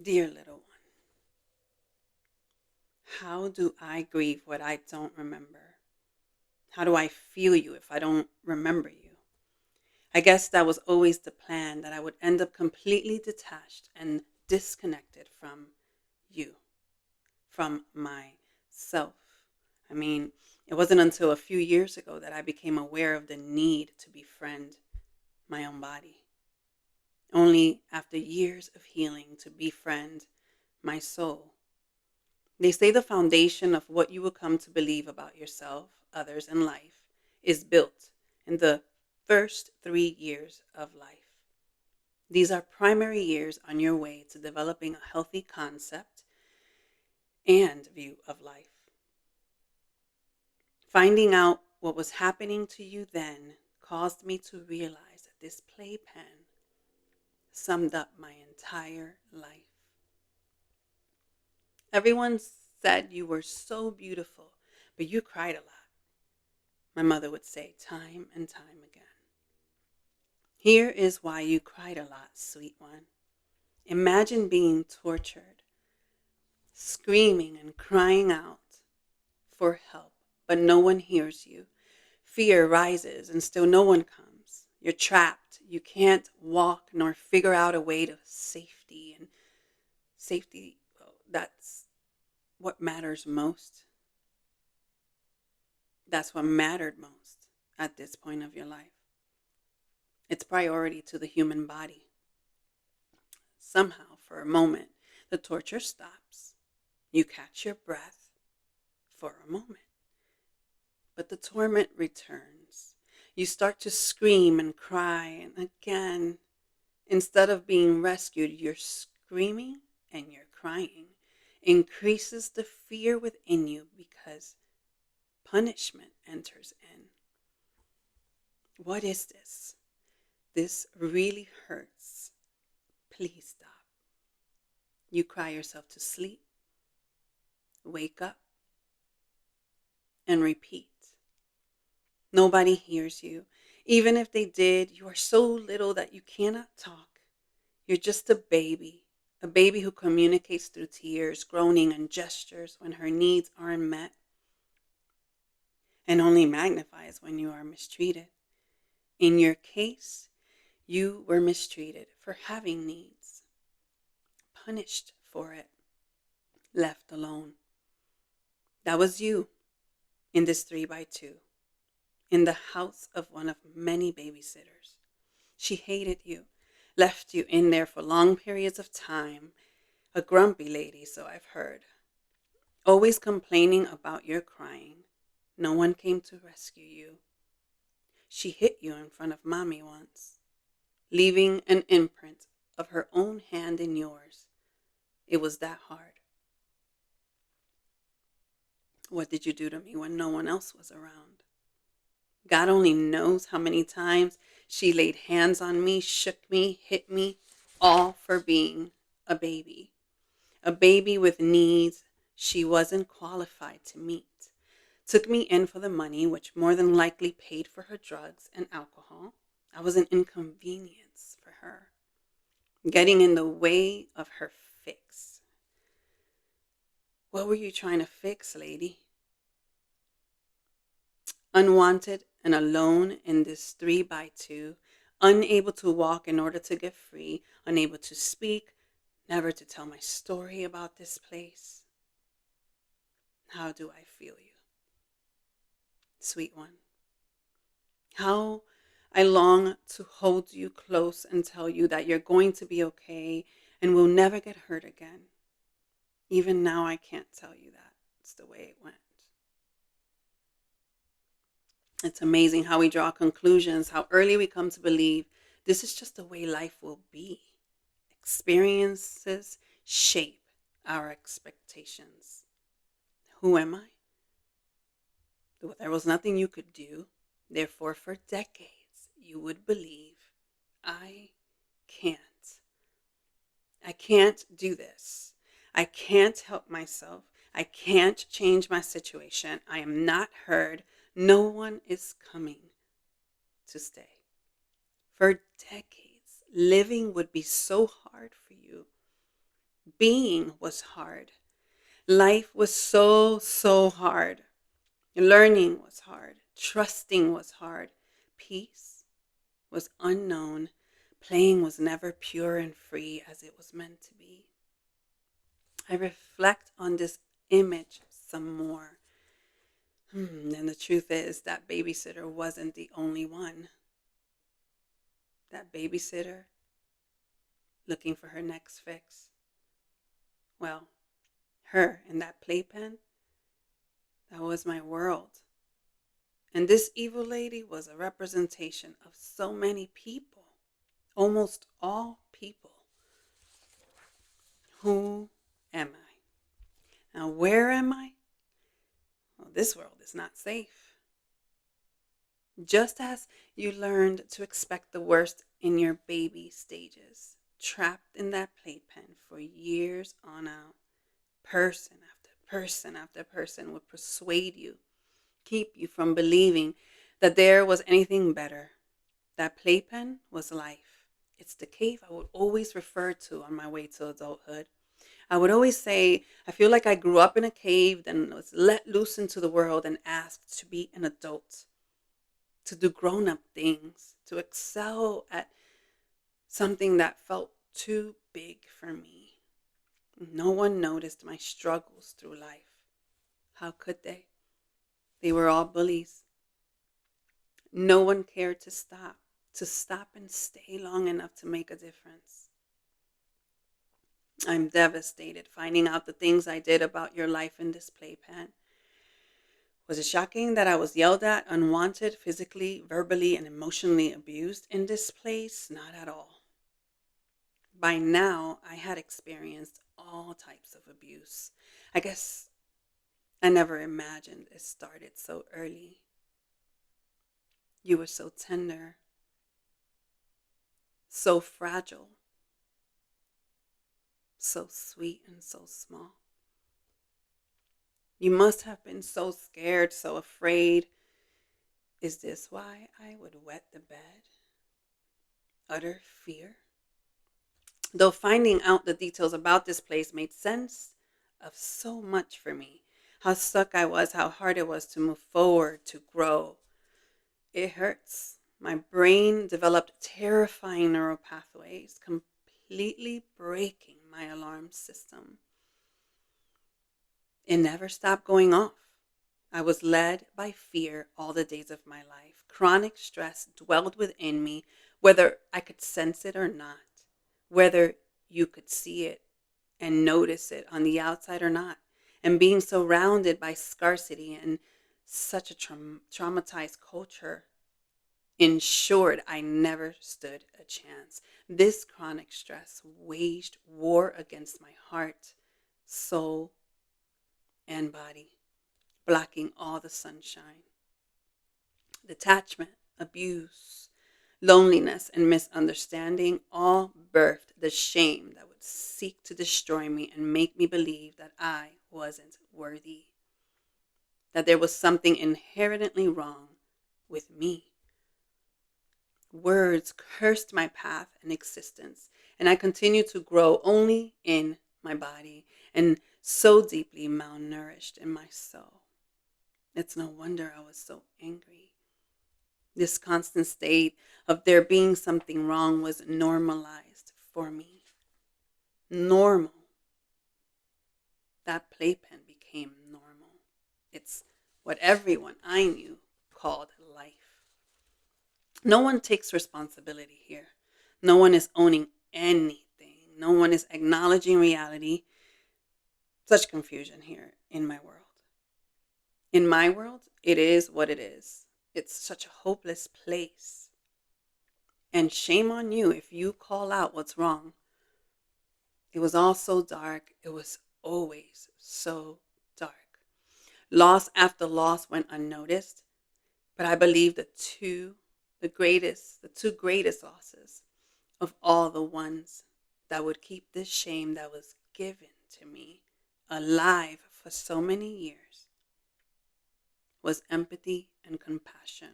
Dear little one, how do I grieve what I don't remember? How do I feel you if I don't remember you? I guess that was always the plan, that I would end up completely detached and disconnected from you, from myself. I mean, it wasn't until a few years ago that I became aware of the need to befriend my own body. Only after years of healing to befriend my soul. They say the foundation of what you will come to believe about yourself, others, and life is built in the first 3 years of life. These are primary years on your way to developing a healthy concept and view of life. Finding out what was happening to you then caused me to realize that this playpen summed up my entire life. Everyone said you were so beautiful, but you cried a lot, my mother would say time and time again. Here is why you cried a lot, sweet one. Imagine being tortured, screaming and crying out for help, but no one hears you. Fear rises and still no one comes. You're trapped. You can't walk nor figure out a way to safety. And safety, well, that's what matters most. That's what mattered most at this point of your life. It's priority to the human body. Somehow, for a moment, the torture stops. You catch your breath for a moment. But the torment returns. You start to scream and cry, and again, instead of being rescued, you're screaming and you're crying. Increases the fear within you because punishment enters in. What is this? This really hurts. Please stop. You cry yourself to sleep, wake up, and repeat. Nobody hears you. Even if they did, you are so little that you cannot talk. You're just a baby who communicates through tears, groaning, and gestures when her needs aren't met, and only magnifies when you are mistreated. In your case, you were mistreated for having needs, punished for it, left alone. That was you in this 3x2, in the house of one of many babysitters. She hated you, left you in there for long periods of time, a grumpy lady, so I've heard, always complaining about your crying. No one came to rescue you. She hit you in front of mommy once, leaving an imprint of her own hand in yours. It was that hard. What did you do to me when no one else was around? God only knows how many times she laid hands on me, shook me, hit me, all for being a baby. A baby with needs she wasn't qualified to meet. Took me in for the money, which more than likely paid for her drugs and alcohol. I was an inconvenience for her, getting in the way of her fix. What were you trying to fix, lady? Unwanted and alone in this 3x2, unable to walk in order to get free, unable to speak, never to tell my story about this place. How do I feel you, sweet one? How I long to hold you close and tell you that you're going to be okay and will never get hurt again. Even now, I can't tell you that. It's the way it went. It's amazing how we draw conclusions, how early we come to believe this is just the way life will be. Experiences shape our expectations. Who am I? There was nothing you could do. Therefore, for decades, you would believe, I can't. I can't do this. I can't help myself. I can't change my situation. I am not heard. No one is coming to stay. For decades, living would be so hard for you. Being was hard. Life was so, so hard. Learning was hard. Trusting was hard. Peace was unknown. Playing was never pure and free as it was meant to be. I reflect on this image some more. And the truth is that babysitter wasn't the only one. That babysitter looking for her next fix. Well, her and that playpen, that was my world. And this evil lady was a representation of so many people, almost all people. Who am I? Now, where am I? Well, this world is not safe. Just as you learned to expect the worst in your baby stages, trapped in that playpen for years on out, person after person after person would persuade you, keep you from believing that there was anything better. That playpen was life. It's the cave I would always refer to on my way to adulthood. I would always say, I feel like I grew up in a cave, then was let loose into the world and asked to be an adult, to do grown-up things, to excel at something that felt too big for me. No one noticed my struggles through life. How could they? They were all bullies. No one cared to stop and stay long enough to make a difference. I'm devastated finding out the things I did about your life in this playpen. Was it shocking that I was yelled at, unwanted, physically, verbally, and emotionally abused in this place? Not at all. By now, I had experienced all types of abuse. I guess I never imagined it started so early. You were so tender, so fragile, so sweet and so small. You must have been so scared, so afraid. Is this why I would wet the bed? Utter fear? Though finding out the details about this place made sense of so much for me. How stuck I was, how hard it was to move forward, to grow. It hurts. My brain developed terrifying neural pathways, completely breaking my alarm system. It never stopped going off. I was led by fear all the days of my life. Chronic stress dwelled within me, whether I could sense it or not, whether you could see it and notice it on the outside or not. And being surrounded by scarcity and such a traumatized culture ensured I never stood a chance. This chronic stress waged war against my heart, soul, and body, blocking all the sunshine. Detachment, abuse, loneliness, and misunderstanding all birthed the shame that would seek to destroy me and make me believe that I wasn't worthy, that there was something inherently wrong with me. Words cursed my path and existence, and I continued to grow only in my body and so deeply malnourished in my soul. It's no wonder I was so angry. This constant state of there being something wrong was normalized for me. Normal. That playpen became normal. It's what everyone I knew called life. No one takes responsibility here. No one is owning anything. No one is acknowledging reality. Such confusion here in my world. In my world, it is what it is. It's such a hopeless place. And shame on you if you call out what's wrong. It was all so dark. It was always so dark. Loss after loss went unnoticed. But I believe the two greatest losses of all the ones that would keep this shame that was given to me alive for so many years was empathy and compassion.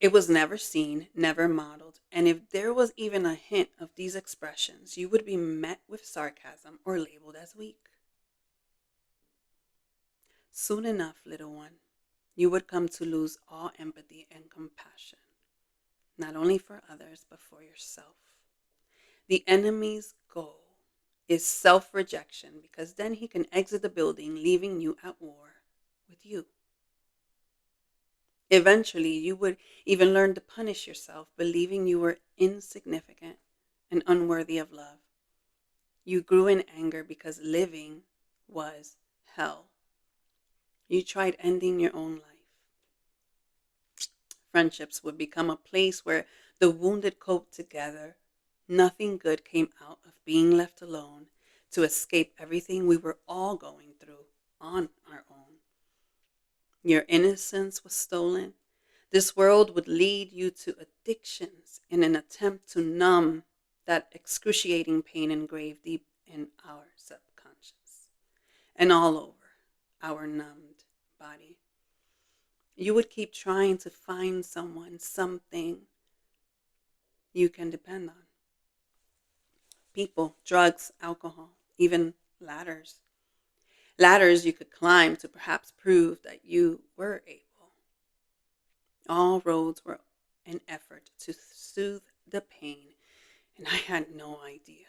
It was never seen, never modeled, and if there was even a hint of these expressions, you would be met with sarcasm or labeled as weak. Soon enough, little one, you would come to lose all empathy and compassion, not only for others, but for yourself. The enemy's goal is self-rejection because then he can exit the building, leaving you at war with you. Eventually, you would even learn to punish yourself, believing you were insignificant and unworthy of love. You grew in anger because living was hell. You tried ending your own life. Friendships would become a place where the wounded coped together. Nothing good came out of being left alone to escape everything we were all going through on our own. Your innocence was stolen. This world would lead you to addictions in an attempt to numb that excruciating pain engraved deep in our subconscious and all over our numbed body. You would keep trying to find someone, something you can depend on. People, drugs, alcohol, even ladders. Ladders you could climb to perhaps prove that you were able. All roads were an effort to soothe the pain, and I had no idea.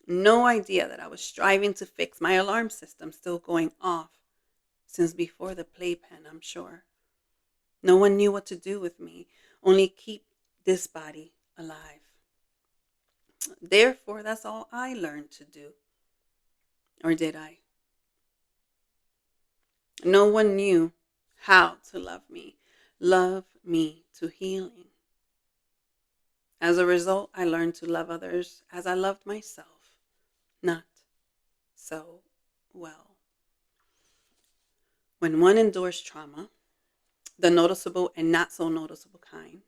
No idea that I was striving to fix my alarm system still going off since before the playpen, I'm sure. No one knew what to do with me, only keep this body alive. Therefore, that's all I learned to do. Or did I? No one knew how to love me to healing. As a result, I learned to love others as I loved myself, not so well. When one endures trauma, the noticeable and not so noticeable kind,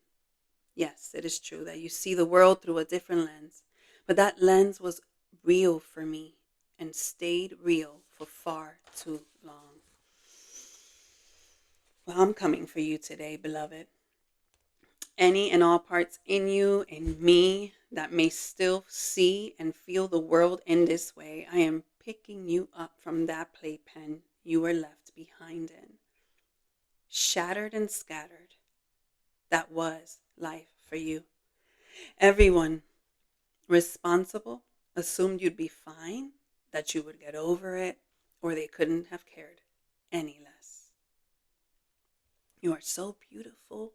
yes, it is true that you see the world through a different lens, but that lens was real for me and stayed real for far too long. Well, I'm coming for you today, beloved. Any and all parts in you and me that may still see and feel the world in this way, I am picking you up from that playpen you were left behind in. Shattered and scattered, that was life for you. Everyone responsible assumed you'd be fine, that you would get over it, or they couldn't have cared any less. You are so beautiful,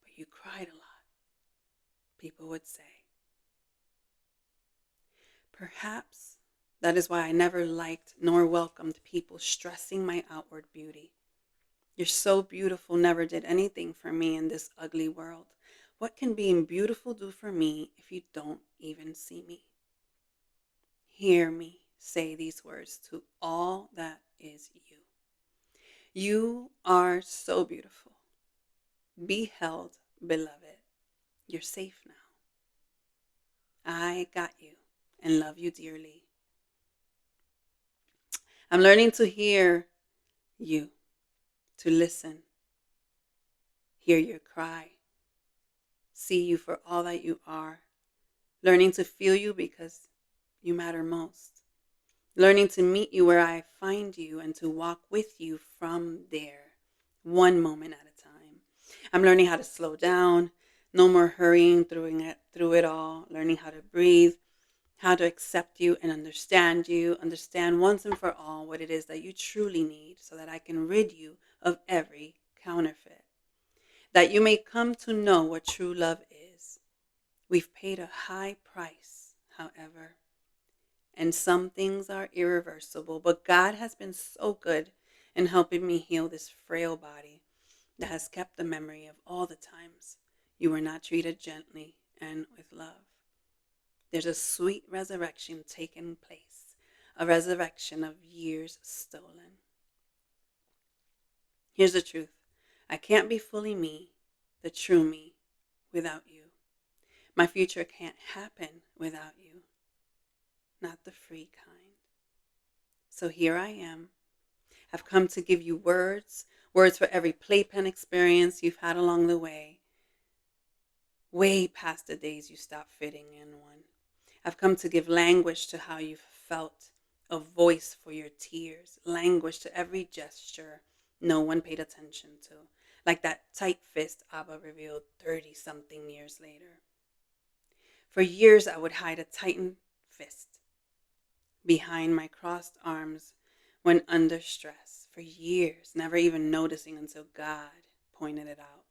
but you cried a lot, people would say. Perhaps that is why I never liked nor welcomed people stressing my outward beauty. You're so beautiful never did anything for me in this ugly world. What can being beautiful do for me if you don't even see me? Hear me say these words to all that is you. You are so beautiful. Be held, beloved. You're safe now. I got you and love you dearly. I'm learning to hear you, to listen, hear your cry, see you for all that you are, learning to feel you because you matter most, learning to meet you where I find you and to walk with you from there, one moment at a time. I'm learning how to slow down, no more hurrying through it all, learning how to breathe, how to accept you and understand once and for all what it is that you truly need so that I can rid you of every counterfeit, that you may come to know what true love is. We've paid a high price, however, and some things are irreversible, but God has been so good in helping me heal this frail body that has kept the memory of all the times you were not treated gently and with love. There's a sweet resurrection taking place, a resurrection of years stolen. Here's the truth. I can't be fully me, the true me, without you. My future can't happen without you, not the free kind. So here I am. I've come to give you words Words for every playpen experience you've had along the way, way past the days you stopped fitting in one. I've come to give language to how you've felt, a voice for your tears, language to every gesture no one paid attention to, like that tight fist Abba revealed 30-something years later. For years, I would hide a tightened fist behind my crossed arms when under stress. For years, never even noticing until God pointed it out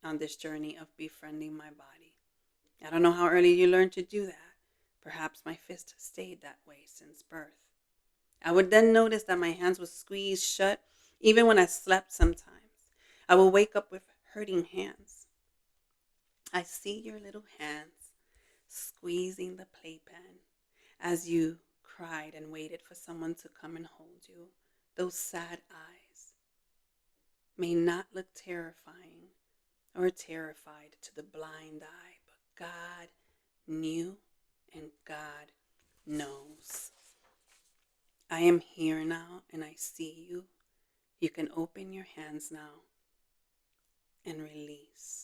on this journey of befriending my body. I don't know how early you learned to do that. Perhaps my fist stayed that way since birth. I would then notice that my hands would squeeze shut even when I slept sometimes. I would wake up with hurting hands. I see your little hands squeezing the playpen as you cried and waited for someone to come and hold you. Those sad eyes may not look terrifying or terrified to the blind eye, but God knew and God knows. I am here now and I see you. You can open your hands now and release.